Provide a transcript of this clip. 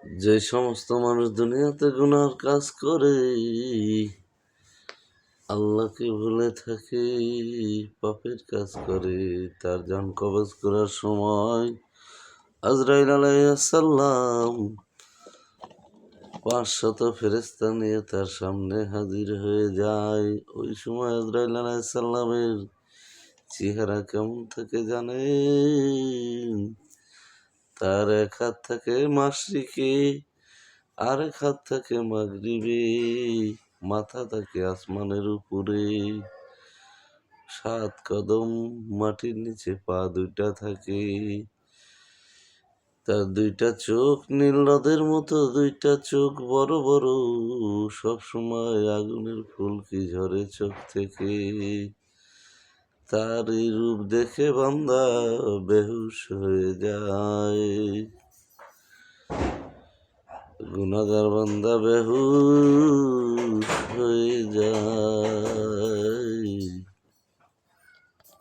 যে সমস্ত মানুষ দুনিয়াতে গুনার কাজ করে আল্লাহকে ভুলে থাকে, পাপের কাজ করে, তার জান কবজ করার সময় আজরাইল আলাইহিস সালাম 500 ফেরেশতা নিয়ে তার সামনে হাজির হয়ে যায়। ওই সময় আজরাইল আলাইহিস সালামের চেহারা কেমন থাকে জানেন? তার এক হাত থাকে মাশরিকে, আর এক হাত থাকে মাগরিবে, মাথা থাকে আসমানের উপরে, 7 কদম মাটির নিচে পা দুইটা থাকে। তার দুইটা চোখ নীল নদের মতো, দুইটা চোখ বড় বড়, সবসময় আগুনের ফুলকি ঝরে চোখ থেকে। তার এই রূপ দেখে বান্দা বেহুশ হয়ে যায়। গুনাহগার বান্দা বেহুশ